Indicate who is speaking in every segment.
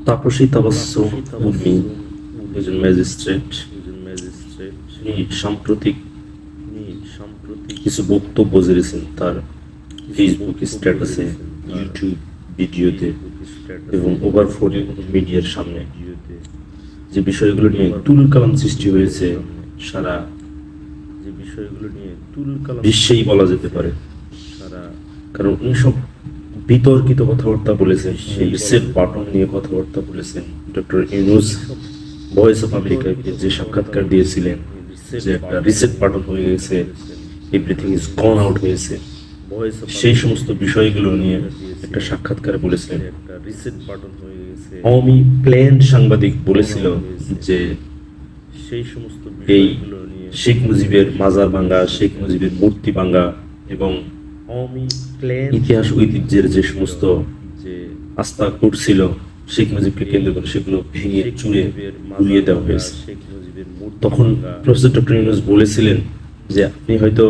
Speaker 1: তাপসী তাবাসসুম মুর্মি, একজন ম্যাজিস্ট্রেট, তিনি সাম্প্রতিক কিছু বক্তব্য ছেড়েছেন তার ফেসবুক স্ট্যাটাসে, ইউটিউব ভিডিওতে এবং ওভার 40 মিডিয়ার সামনে। যে বিষয়গুলো নিয়ে তুলকালাম সৃষ্টি হয়েছে সারা বিশ্বেই বলা যেতে পারে, কারণ উনি সব বিতর্কিত কথাবার্তা বলেছেন। সেই রিসেট বাটন নিয়ে কথাবার্তা বলেছেন। ডক্টর ইউনূস ভয়েস অফ আমেরিকায় যে সাক্ষাৎকার দিয়েছিলেন, যে একটা রিসেট বাটন হয়ে গেছে, এভরিথিং ইজ গন আউট হয়েছে, সেই সমস্ত বিষয়গুলো নিয়ে একটা সাক্ষাৎকারে বলেছিলেন। আওয়ামী প্ল্যান সাংবাদিক বলেছিল যে এই শেখ মুজিবের মাজার ভাঙ্গা, শেখ মুজিবের মূর্তি ভাঙ্গা এবং ইতিহাস ঐতিহ্যের যে সমস্ত আস্থা করছিল শেখ মুজিবকে কেন্দ্র করে, সেগুলো ভেঙে চুরে গুলিয়ে দেওয়া হয়েছে। তখন প্রফেসর ডক্টর ইউনূস বলেছিলেন যে আপনি হয়তো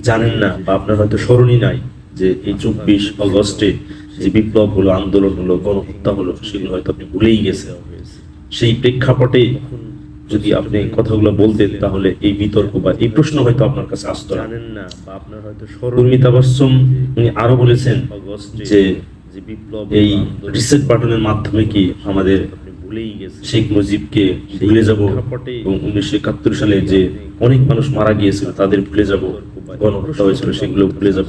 Speaker 1: জানেন না বা আপনার হয়তো স্মরণই নাই যে এই 24 আগস্টে যে বিপ্লব হলো, আন্দোলন হলো, গণহত্যা হলো, সেগুলো হয়তো আপনি ভুলেই গেছেন। সেই প্রেক্ষাপটে যদি আপনি কথাগুলো বলতেন তাহলে এই বিতর্ক বা এই প্রশ্ন হয়তো আপনার কাছে আসতো না। উর্মি তাবাসসুম উনি আরো বলেছেন যে এই রিসেট বাটনের মাধ্যমে কি আমাদের শেখ মুজিবকে ভুলে যাব এবং 1971 সালে যে অনেক মানুষ মারা গিয়েছিল তাদের ভুলে যাব, গণহত্যা হয়েছিল সেগুলো ভুলে যাব।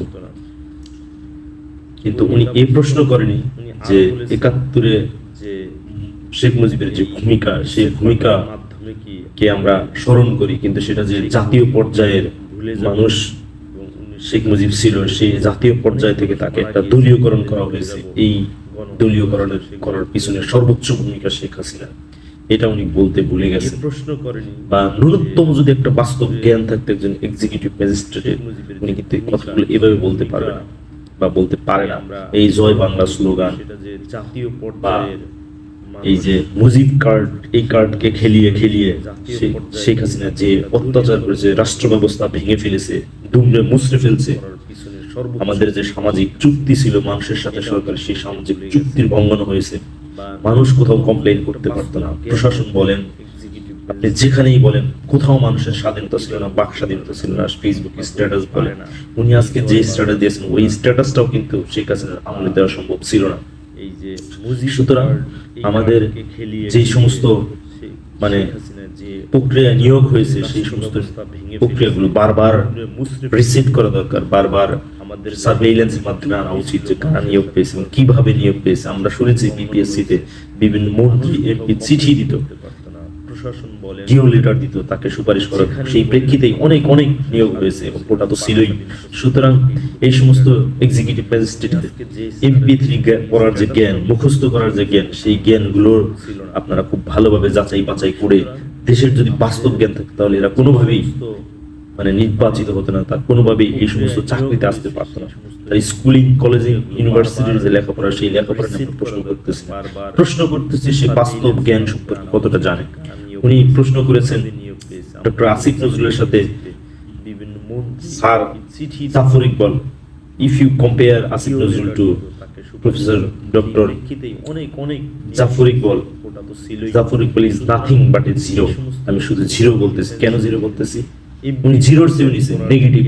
Speaker 1: কিন্তু উনি এই প্রশ্ন করেনি যে 71-এ শেখ মুজিবের যে ভূমিকা, সেই ভূমিকা কে আমরা স্মরণ করি, কিন্তু সেটা যে জাতীয় পর্যায়ের মানুষ শেখ মুজিব ছিল, সেই জাতীয় পর্যায় থেকে তাকে একটা দলীয়করণ করা হয়েছে। এই দলীয়করণের করার পিছনে সর্বোচ্চ ভূমিকা শেখ হাসিনা, এটা উনি বলতে ভুলে গেছেন। বা ন্যূনতম যদি একটা বাস্তব জ্ঞান থাকতে একজন এক্সিকিউটিভ ম্যাজিস্ট্রেটের, উনি কিন্তু এই কথাগুলো এভাবে বলতে পারবে না বা বলতে পারে না। এই জয় বাংলা স্লোগান বা এই যে মুজিব কার্ড, এই কার্ডকে খেলিয়ে খেলিয়ে শেখ হাসিনা যে অত্যাচার করেছে, রাষ্ট্র ব্যবস্থা ভেঙে ফেলেছে, দুমড়ে মুচড়ে ফেলছে। আমাদের যে সামাজিক চুক্তি ছিল মানুষের সাথে সরকার, সেই সামাজিক চুক্তির ভঙ্গন হয়েছে। মানুষ কোথাও কমপ্লেইন করতে পারতো না, প্রশাসন বলেন, আপনি যেখানেই বলেন, কোথাও মানুষের স্বাধীনতা ছিল না, বাক স্বাধীনতা ছিল না। ফেসবুক স্ট্যাটাস বলে না, উনি আজকে যে স্ট্যাটাস দিয়েছেন ওই স্ট্যাটাসটাও কিন্তু শেখ হাসিনার আমলে দেওয়া সম্ভব ছিল না। সুতরাং আমাদের যে সমস্ত মানে প্রক্রিয়া নিয়োগ হয়েছে, সেই সমস্ত প্রক্রিয়াগুলো বারবার রিসেট করা দরকার, বারবার আমাদের সার্ভেইলেন্সের মাধ্যমে আনা উচিত যে কারা নিয়োগ পেয়েছে এবং কিভাবে নিয়োগ পেয়েছে। আমরা শুনেছি বিপিএসসিতে বিভিন্ন মন্ত্রী এমপি চিঠি দিত, জিও লেটার দিত তাকে সুপারিশ করার, সেই প্রেক্ষিতেই অনেক অনেক নিয়োগ হয়েছে এবং ওটা তো ছিলই। সুতরাং এই সমস্ত এক্সিকিউটিভ ম্যাজিস্ট্রেটের MP3 পড়ার যে জ্ঞান, মুখস্থ করার যে জ্ঞান, সেই জ্ঞানগুলোর আপনারা খুব ভালোভাবে যাচাই বাছাই করে, দেশের যদি বাস্তব জ্ঞান থাকে তাহলে এরা কোনোভাবেই মানে নির্বাচিত হতো না, তার কোনোভাবেই এই সমস্ত চাকরিতে আসতে পারতো না। স্কুলিং, কলেজে, ইউনিভার্সিটির যে লেখাপড়া, সেই লেখাপড়া নিয়ে প্রশ্ন করতেছি সে বাস্তব জ্ঞান সম্পর্কে কতটা জানে। উনি প্রশ্ন করেছেন ডক্টর আসিফ নজরুলের সাথে sir Zafar Iqbal, if you compare Asif Nazrul to professor doctor Zafar Iqbal, Zafar Iqbal is nothing but a zero. আমি শুধু জিরো বলতেছি। কেন জিরো বলতেছি? উনি জিরোর চেয়ে নিছে নেগেটিভ।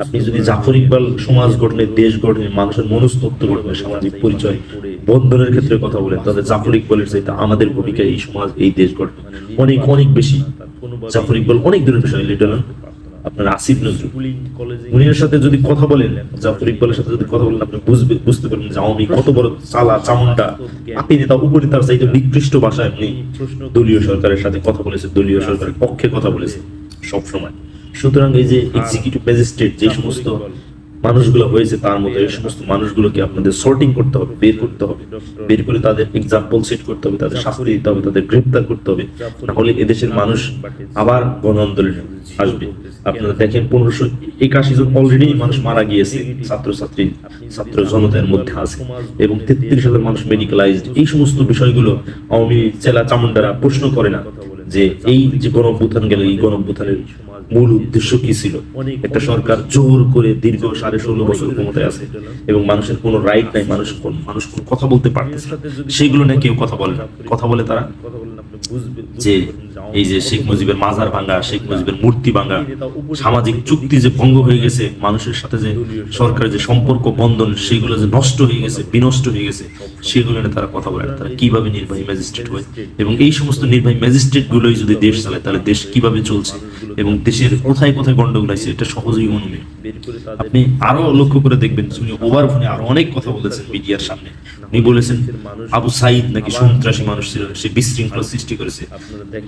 Speaker 1: আপনি যদি জাফর ইকবাল সমাজ গঠনে, দেশ গঠনে, মানুষের মনস্তত্ত্ব গঠনে, সামাজিক পরিচয় বন্ধনের ক্ষেত্রে কথা বলেন, তাহলে জাফর ইকবালের চাইতে আমাদের ভূমিকা এই সমাজ, এই দেশ গঠনে অনেক অনেক বেশি। জাফর ইকবাল অনেক দূরের বিষয়, লিটল আপনার আসিফ নজরুল, উনির সাথে যদি কথা বলেন, জাফর ইকবালের সাথে যদি কথা বলেন, আপনি বুঝতে পারবেন যে আওয়ামী কত বড় চালা চামুন্ডা, আপনি নেতা উপনেতার চাইতে নিকৃষ্ট ভাষায় আপনি দলীয় সরকারের সাথে কথা বলেছে, দলীয় সরকারের পক্ষে কথা বলেছে সবসময়। সুতরাং এই যে এক্সিকিউটিভ ম্যাজিস্ট্রেট যে সমস্ত মানুষগুলো হয়েছে, তার মধ্যে এই সমস্ত মানুষগুলোকে আপনাদের সর্টিং করতে হবে, বের করতে হবে, বের করে তাদের এক্সাম্পল সেট করতে হবে, তাদের শাস্তি দিতে হবে, তাদের গ্রেপ্তার করতে হবে। নাহলে এদেশের মানুষ আবার গণ আন্দোলনে আসবে। আপনারা দেখেন 1581 জন অলরেডি মানুষ মারা গিয়েছে, ছাত্র জনতার মধ্যে আছে, এবং 33,000 মানুষ মেডিকেলাইজড। এই সমস্ত বিষয়গুলো আওয়ামী চেলা চামুন্ডারা প্রশ্ন করে না যে এই যে গণ অভ্যুত্থান গেল, এই গণ অভ্যুত্থানের মূল উদ্দেশ্য কি ছিল? একটা সরকার জোর করে দীর্ঘ 16.5 বছর ক্ষমতায় আছে এবং মানুষের কোনো রাইট নাই, মানুষ কোনো কথা বলতে পারতেছে না, সেইগুলো নিয়ে কেউ কথা বলে না। কথা বলে তারা যে এই যে শেখ মুজিবের মাজার ভাঙা, শেখ মুজিবের মূর্তি ভাঙা, সামাজিক চুক্তি যে ভঙ্গ হয়ে গেছে, মানুষের সাথে যে সরকারের যে সম্পর্ক বন্ধন সেগুলো যে নষ্ট হয়ে গেছে, বিনষ্ট হয়ে গেছে, সেগুলো নিয়ে তারা কথা বলে না। তারা কিভাবে নির্বাহী ম্যাজিস্ট্রেট হয় এবং এই সমস্ত নির্বাহী ম্যাজিস্ট্রেট গুলোই যদি দেশ চালায় তাহলে দেশ কিভাবে চলছে এবং দেশের কোথায় কোথায় গন্ডগোল আছে এটা সহজেই অনুমেয়। আপনি আরো লক্ষ্য করে দেখবেন, উনি ওভার ফোনে আরো অনেক কথা বলেছেন মিডিয়ার সামনে। উনি বলেছেন আবু সাইদ নাকি সন্ত্রাসী মানুষ ছিল, সে বিশৃঙ্খলা সৃষ্টি করেছে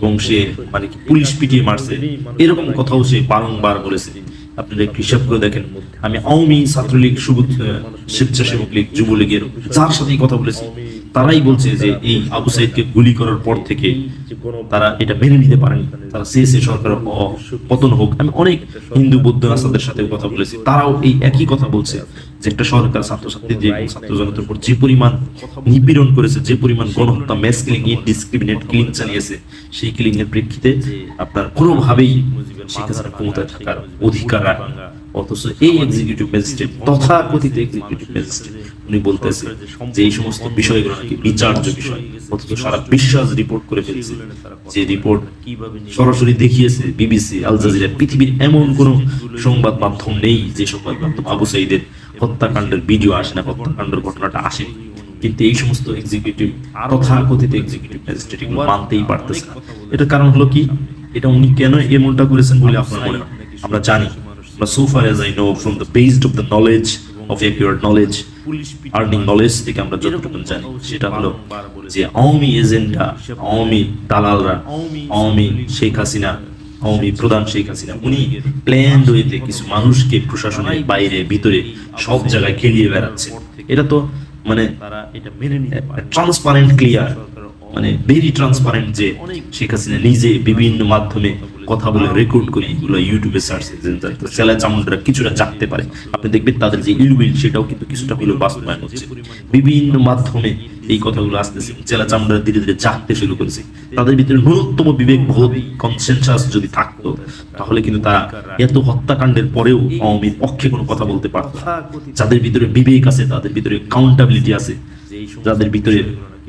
Speaker 1: এবং সে মানে কি পুলিশ পিটিয়ে মারছে, এরকম কথাও সে বারংবার বলেছে। আপনারা একটু হিসাব করে দেখেন, আমি আওয়ামী, ছাত্রলীগ, স্বেচ্ছাসেবক লীগ, যুবলীগের যার সাথেই কথা বলেছি, তারাই বলছে যে এই আবু সাইদকে গুলি করার পর থেকে তারা এটা মেনে নিতে পারেনি, তারা চেয়েছে সরকার পতন হোক। আমি অনেক হিন্দু বৌদ্ধ নাস্তাদের সাথে কথা বলেছি, তারাও এই একই কথা বলছে যে একটা সরকার ছাত্রছাত্রীদের, ছাত্র জনতার উপর যে পরিমাণ নিপীড়ন করেছে, যে পরিমাণ গণহত্যা, ম্যাস কিলিং, ইনডিসক্রিমিনেট কিলিং চালিয়েছে, সেই কিলিং এর প্রেক্ষিতে আপনার কোনোভাবেই শেখ হাসিনা ক্ষমতায় থাকার অধিকার রাখে না। অথচ এই এক্সিকিউটিভ ম্যাজিস্ট্রেট, তথাকথিত এক্সিকিউটিভ ম্যাজিস্ট্রেট, উনি বলতেছে যে এই সমস্ত বিষয়গুলো নাকি বিচার্য বিষয়, অথচ সারা বিশ্বাস রিপোর্ট করে ফেলছে, যে রিপোর্ট সরাসরি দেখিয়েছে বিবিসি, আল জাজিরা, পৃথিবীর এমন কোন সংবাদ মাধ্যম নেই যে সংবাদ মাধ্যম আবু সাইদের হত্যাকাণ্ডের ভিডিও আসে না, হত্যাকাণ্ডের ঘটনাটা আসে। কিন্তু এই সমস্ত এক্সিকিউটিভ, তথাকথিত এক্সিকিউটিভ ম্যাজিস্ট্রেট এগুলো মানতেই পারতেছে না। এটার কারণ হলো কি? এটা উনি কেন এমনটা করেছেন বলে আপনার মনে হয়? আমরা জানি, so far as I know, from the based of the knowledge of accurate knowledge, earning knowledge থেকে আমরা যতটুকু জানি সেটা হলো যে আওয়ামী এজেন্ডা, আওয়ামী দালালরা, আওয়ামী শেখ হাসিনা, আওয়ামী প্রধান শেখ হাসিনা, উনি প্ল্যান্ড ওয়েতে কিছু মানুষকে প্রশাসনের বাইরে ভিতরে সব জায়গায় খেলিয়ে বেড়াচ্ছে। এটা তো মানে ট্রান্সপারেন্ট, ক্লিয়ার, মানে ভেরি ট্রান্সপারেন্ট যে শেখ হাসিনা নিজে বিভিন্ন মাধ্যমে কথা বলে রেকর্ড করে এগুলো ইউটিউবে সার্চ ইঞ্জিন চেলা চামুন্ডরা কিছুটা জানতে পারে। আপনি দেখবেন তাদের যে ইলউইল সেটাও কিন্তু কিছুটা হলেও বাস্তবায়ন হচ্ছে, বিভিন্ন মাধ্যমে এই কথাগুলো আসতেছে, চেলা চামুন্ডরা ধীরে ধীরে জাগতে শুরু করেছে। তাদের ভিতরে ন্যূনতম বিবেক বোধ, কনসেনসাস যদি থাকতো তাহলে কিন্তু তারা এত হত্যাকাণ্ডের পরেও আওয়ামীর পক্ষে কোনো কথা বলতে পারত না। যাদের ভিতরে বিবেক আছে, তাদের ভিতরে কাউন্টাবিলিটি আছে, যাদের ভিতরে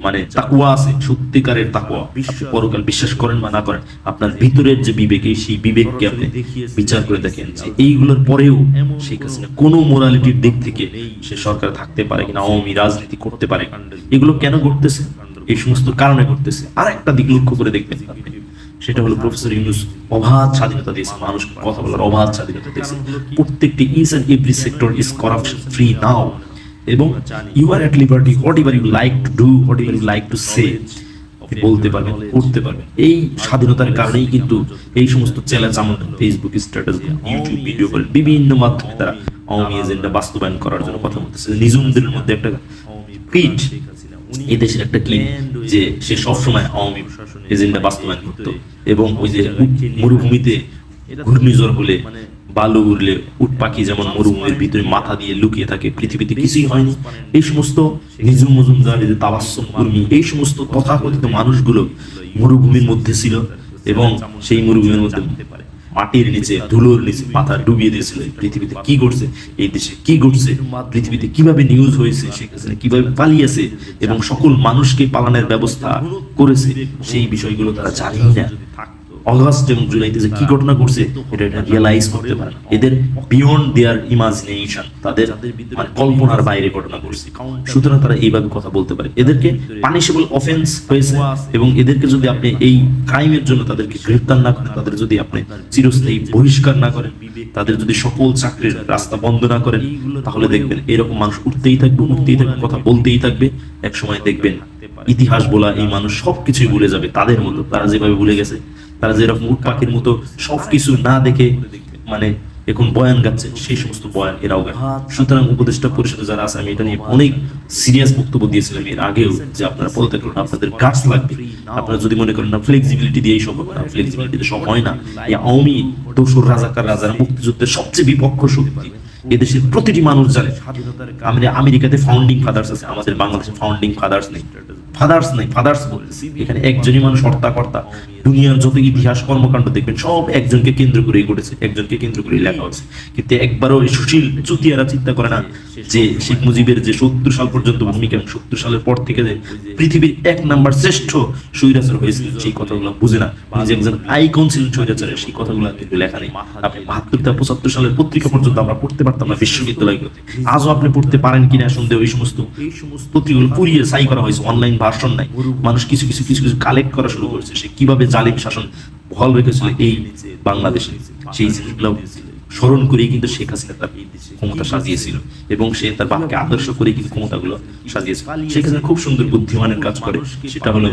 Speaker 1: মানে তাকওয়া আছে, সত্যিকারের তাকওয়া, আপনি পরকাল বিশ্বাস করেন বা না করেন, আপনার ভিতরের যে বিবেক, সেই বিবেককে আপনি বিচার করে দেখেন যে এইগুলোর পরেও শেখ হাসিনা কোনো মোরালিটির দিক থেকে সে সরকার থাকতে পারে কিনা, আওয়ামী রাজনীতি করতে পারে। এগুলো কেন ঘটতেছে? এই সমস্ত কারণে ঘটতেছে। আর একটা দিক লক্ষ্য করে দেখবেন আপনি, সেটা হলো প্রফেসর ইউনূস অবাধ স্বাধীনতা দিয়েছে, মানুষকে কথা বলার অবাধ স্বাধীনতা দিয়েছে। প্রত্যেকটি each and every sector is corruption free now, এবং you are at liberty, whatever you like to do, whatever you like to say, বলতে পারবেন, করতে পারবেন। এই স্বাধীনতার কারণেই কিন্তু এই সমস্ত চ্যালেঞ্জ আমাদের ফেসবুক স্ট্যাটাস, ইউটিউব ভিডিও করে বিভিন্ন মাধ্যমে তারা আওয়ামী এজেন্ডা বাস্তবায়ন করার জন্য কথা বলতেছে। নিজুমদের মধ্যে একটা ক্রিট, এই দেশের একটা ক্লিন যে সে সবসময় আওয়ামী এজেন্ডা বাস্তবায়ন করতো, এবং ওই যে মরুভূমিতে ঘূর্ণিঝড় হলে, বালু উড়লে উট পাখি যেমন মরুভূমির ভিতরে মাথা দিয়ে লুকিয়ে থাকে, পৃথিবীতে কিছুই হয়নি। এই সমস্ত নিজুম মজুমদার, তাবাসসুম কর্মী, এই সমস্ত তথাকথিত মানুষগুলো মরুভূমির মধ্যে ছিল এবং সেই মরুভূমির মধ্যে মাটির নিচে, ধুলোর নিচে মাথা ডুবিয়ে দিয়েছিল। পৃথিবীতে কি ঘটছে, এই দেশে কি ঘটছে, পৃথিবীতে কিভাবে নিউজ হয়েছে, শেখ হাসিনা কিভাবে পালিয়েছে এবং সকল মানুষকে পালানোর ব্যবস্থা করেছে, সেই বিষয়গুলো তারা জানেই না। অগাস্ট এবং জুলাইতে যে কি ঘটনা ঘটছে এটা রিয়েলাইজ করতে পারে না। এদের বিয়ন্ড দেয়ার ইমাজিনেশন, তাদের মানে কল্পনার বাইরে ঘটনা ঘটছে, সুতরাং তারা এইভাবে কথা বলতে পারে। এদেরকে পানিশেবল অফেন্স হয়েছে, এবং এদেরকে যদি আপনি এই ক্রাইমের জন্য তাদেরকে গ্রেফতার না করেন, তাদের যদি আপনি চিরস্থায়ী বহিষ্কার না করেন, তাদের যদি সকল চাকরির রাস্তা বন্ধ না করেন, তাহলে দেখবেন এরকম মানুষ উঠতেই থাকবে, উঠতেই থাকবে, কথা বলতেই থাকবে। এক সময় দেখবেন ইতিহাস বলা এই মানুষ সবকিছুই ভুলে যাবে তাদের মতো, তারা যেভাবে ভুলে গেছে, তারা যেরকম উট পাখির মতো সবকিছু না দেখে মানে এখন বয়ান গাচ্ছে, সেই সমস্ত বয়ান এরাও গায়। সুতরাং উপদেষ্টা পরিষদে যারা আছে, আমি এটা নিয়ে অনেক সিরিয়াস বক্তব্য দিয়েছিলাম এর আগেও, যে আপনারা বলতে পারেন আপনাদের গাছ লাগবে। আপনারা যদি মনে করেন না ফ্লেক্সিবিলিটি দিয়েই সব হবে, না, ফ্লেক্সিবিলিটি সব হয় না। এই আওয়ামী দোসর রাজাকার রাজারা মুক্তিযুদ্ধের সবচেয়ে বিপক্ষ শক্তি। এদেশের প্রতিটি মানুষ জানে, আমেরিকাতে ফাউন্ডিং ফাদার্স আছে, আমাদের বাংলাদেশে ফাউন্ডিং ফাদার্স নেই। ফাদার্স নাই, ফাদার্স বলতেছি এখানে একজনই মানুষ হর্তাকর্তা। দুনিয়ার যত ইতিহাস কর্মকাণ্ড দেখবেন সব একজনকে কেন্দ্র করেই ঘটেছে, একজনকে কেন্দ্র করেই লেখা হচ্ছে। কিন্তু একবারও এই সুশীল চুতিয়ারা চিন্তা করে না যে শেখ মুজিবের যে ৭০ সাল পর্যন্ত ভূমিকা এবং ৭০ সালের পর থেকে যে পৃথিবীর ১ নাম্বার শ্রেষ্ঠ স্বৈরাচার হয়েছিল সেই কথাগুলো বুঝে না। উনি যে একজন আইকন ছিলেন স্বৈরাচারের সেই কথাগুলো কিন্তু লেখা নেই। আপনি ৭২-৭৫ সালের পত্রিকা পর্যন্ত আমরা পড়তে পারতাম না বিশ্ববিদ্যালয়গুলোতে। আজও আপনি পড়তে পারেন কিনা সন্দেহ। এই সমস্ত পত্রিকাগুলো পুড়িয়ে ছাই করা হয়েছে, অনলাইন ভার্সন নাই। মানুষ কিছু কিছু কালেক্ট করা শুরু করেছে সে কিভাবে জালিম শাসন বহাল রেখেছিল এই বাংলাদেশে। সেই জিনিসগুলো স্মরণ করেই কিন্তু শেখ হাসিনা তার ক্ষমতা সাজিয়েছিল এবং সে তার বাপকে আদর্শ করে কিন্তু ক্ষমতাগুলো সাজিয়েছিল। শেখ হাসিনা খুব সুন্দর বুদ্ধিমানের কাজ করে, সেটা হলো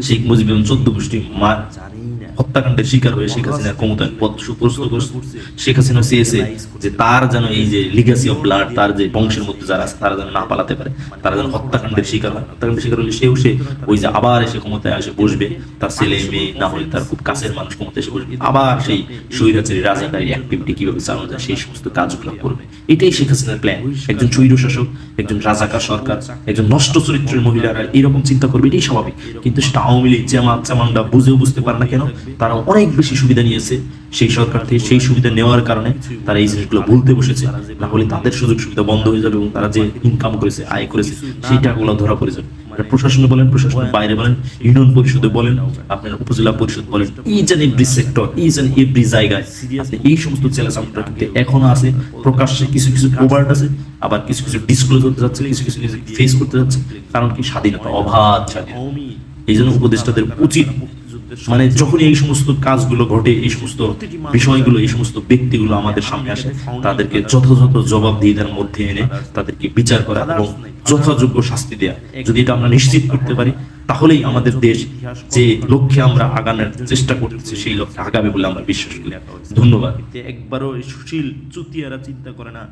Speaker 1: শেখ মুজিব এবং ১৪ গোষ্ঠী হত্যাকাণ্ডের শিকার হয়ে শেখ হাসিনার ক্ষমতার পথ সুপ্রস্ত করছে। শেখ হাসিনা চেয়েছে যে তার যেন এই যে লিগাসি অফ ব্লাড, তার যে বংশের মধ্যে যারা আছে তারা যেন না পালাতে পারে, তারা যেন হত্যাকাণ্ডের শিকার হয়। হত্যাকাণ্ডের শিকার হলে সেও সে ওই যে আবার এসে ক্ষমতায় আসে বসবে, তার ছেলে মেয়ে না হলে তার খুব কাছের মানুষ ক্ষমতায় এসে বসবে, আবার সেই স্বৈরাচারী রাজাকারী অ্যাক্টিভিটি কিভাবে চালানো যায় সেই সমস্ত কাজগুলো করবে। এটাই শেখ হাসিনার প্ল্যান। একজন স্বৈর শাসক, একজন রাজাকার সরকার, একজন নষ্ট চরিত্রের মহিলারা এরকম চিন্তা করবে, এটাই স্বাভাবিক। কিন্তু সেটা আওয়ামী লীগ, জামাত, চামান্ডা বুঝেও বুঝতে পারে না কেন? তারা অনেক বেশি সুবিধা নিয়েছে সেই সরকার থেকে। সেই সুবিধা নেওয়ার কারণে তারা এই জিনিসগুলো ভুলতে বসেছে। না হলে তাদের সুযোগ সুবিধা বন্ধ হয়ে যাবে এবং তারা যে ইনকাম করেছে, আয় করেছে, সেই টাকাগুলো ধরা পড়ে যাবে। প্রশাসনে বলেন, প্রশাসনের বাইরে বলেন, ইউনিয়ন পরিষদে বলেন, আপনার উপজেলা পরিষদ বলেন, each and every sector, each and every জায়গায় আপনি এই সমস্ত চ্যালেঞ্জ আপনারা কিন্তু এখনো আছে। প্রকাশ্যে কিছু কিছু কোভার্ট আছে, আবার কিছু কিছু ডিসক্লোজ হতে যাচ্ছে, কিছু কিছু ফেস করতে যাচ্ছে। কারণ কি? স্বাধীনতা, অবাধ স্বাধীনতা। এই জন্য উপদেষ্টাদের উচিত মানে যখন এই সমস্ত কাজগুলো ঘটে, এই সমস্ত বিষয়গুলো, এই সমস্ত ব্যক্তিগুলো আমাদের সামনে আসে, তাদেরকে যথাযথ জবাবদিহিতার মধ্যে এনে তাদেরকে বিচার করা এবং যথাযোগ্য শাস্তি দেয়া। যদি এটা আমরা নিশ্চিত করতে পারি তাহলেই আমাদের দেশ যে লক্ষ্যে আমরা আগানোর চেষ্টা করতেছি সেই লক্ষ্যে আগাবে বলে আমরা বিশ্বাস করি। ধন্যবাদ। একবারও এই সুশীল চুতিয়ারা চিন্তা করে না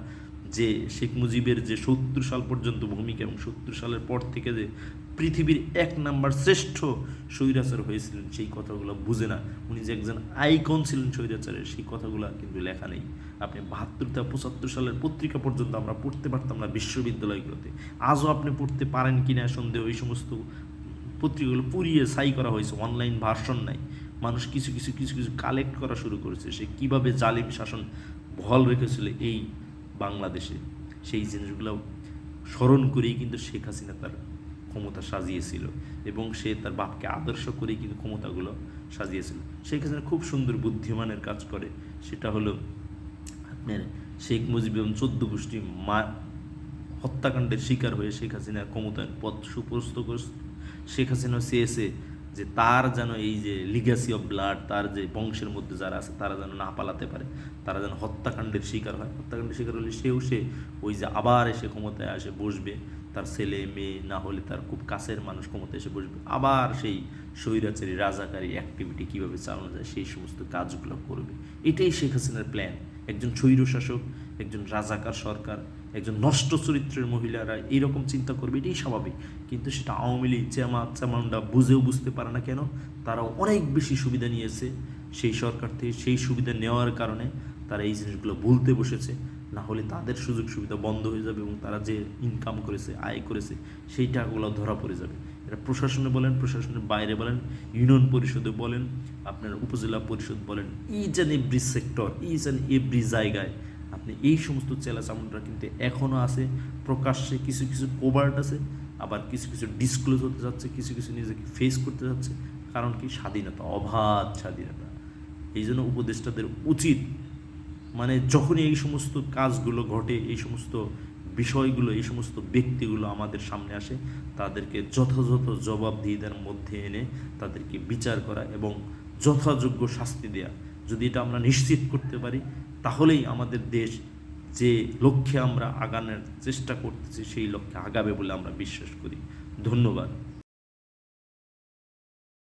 Speaker 1: যে শেখ মুজিবের যে ৭০ সাল পর্যন্ত ভূমিকা এবং ৭০ সালের পর থেকে যে পৃথিবীর ১ নাম্বার শ্রেষ্ঠ স্বৈরাচার হয়েছিলেন সেই কথাগুলো বুঝে না। উনি যে একজন আইকন ছিলেন স্বৈরাচারের সেই কথাগুলো কিন্তু লেখা নেই। আপনি ৭২-৭৫ সালের পত্রিকা পর্যন্ত আমরা পড়তে পারতাম না বিশ্ববিদ্যালয়গুলোতে। আজও আপনি পড়তে পারেন কিনা সন্দেহ। এই সমস্ত পত্রিকাগুলো পুড়িয়ে ছাই করা হয়েছে, অনলাইন ভার্সন নাই। মানুষ কিছু কিছু কালেক্ট করা শুরু করেছে সে কিভাবে জালিম শাসন বহাল রেখেছিল এই বাংলাদেশে। সেই জিনিসগুলো স্মরণ করেই কিন্তু শেখ হাসিনা তার ক্ষমতা সাজিয়েছিল এবং সে তার বাপকে আদর্শ করেই কিন্তু ক্ষমতাগুলো সাজিয়েছিল। শেখ হাসিনা খুব সুন্দর বুদ্ধিমানের কাজ করে, সেটা হলো আপনার শেখ মুজিব এবং ১৪ গোষ্ঠী হত্যাকাণ্ডের শিকার হয়ে শেখ হাসিনার ক্ষমতার পথ সুপ্রস্ত করছে। শেখ হাসিনা চেয়েছে যে তার যেন এই যে লিগাসি অফ ব্লাড, তার যে বংশের মধ্যে যারা আছে তারা যেন না পালাতে পারে, তারা যেন হত্যাকাণ্ডের শিকার হয়। হত্যাকাণ্ডের শিকার হলে সেও সে ওই যে আবার এসে ক্ষমতায় আসে বসবে, তার ছেলে মেয়ে না হলে তার খুব কাছের মানুষ ক্ষমতায় এসে বসবে, আবার সেই স্বৈরাচারী রাজাকারী অ্যাক্টিভিটি কীভাবে চালানো যায় সেই সমস্ত কাজগুলো করবে। এটাই শেখ হাসিনার প্ল্যান। একজন স্বৈর শাসক, একজন রাজাকার সরকার, একজন নষ্ট চরিত্রের মহিলারা এইরকম চিন্তা করবে, এটাই স্বাভাবিক। কিন্তু সেটা আওয়ামী লীগ, জামাত, চামান্ডা বুঝেও বুঝতে পারে না কেন? তারাও অনেক বেশি সুবিধা নিয়েছে সেই সরকার থেকে। সেই সুবিধা নেওয়ার কারণে তারা এই জিনিসগুলো ভুলতে বসেছে। না হলে তাদের সুযোগ সুবিধা বন্ধ হয়ে যাবে এবং তারা যে ইনকাম করেছে, আয় করেছে সেই টাকাগুলো ধরা পড়ে যাবে। এটা প্রশাসনে বলেন, প্রশাসনের বাইরে বলেন, ইউনিয়ন পরিষদে বলেন, আপনার উপজেলা পরিষদ বলেন, each and every sector, each and every জায়গায় আপনি এই সমস্ত চেলাচামুন্ডা কিন্তু এখনও আছে। প্রকাশ্যে কিছু কিছু কোভার্ট আছে, আবার কিছু কিছু ডিসক্লোজ হতে যাচ্ছে, কিছু কিছু নিজেকে ফেস করতে যাচ্ছে। কারণ কি? স্বাধীনতা, অবাধ স্বাধীনতা। এই জন্য উপদেষ্টাদের উচিত মানে যখনই এই সমস্ত কাজগুলো ঘটে, এই সমস্ত বিষয়গুলো, এই সমস্ত ব্যক্তিগুলো আমাদের সামনে আসে, তাদেরকে যথাযথ জবাবদিহিতার মধ্যে এনে তাদেরকে বিচার করা এবং যথাযোগ্য শাস্তি দেয়া। যদি এটা আমরা নিশ্চিত করতে পারি তাহলেই আমাদের দেশ যে লক্ষ্যে আমরা আগানোর চেষ্টা করতেছি সেই লক্ষ্যে আগাবে বলে আমরা বিশ্বাস করি। ধন্যবাদ।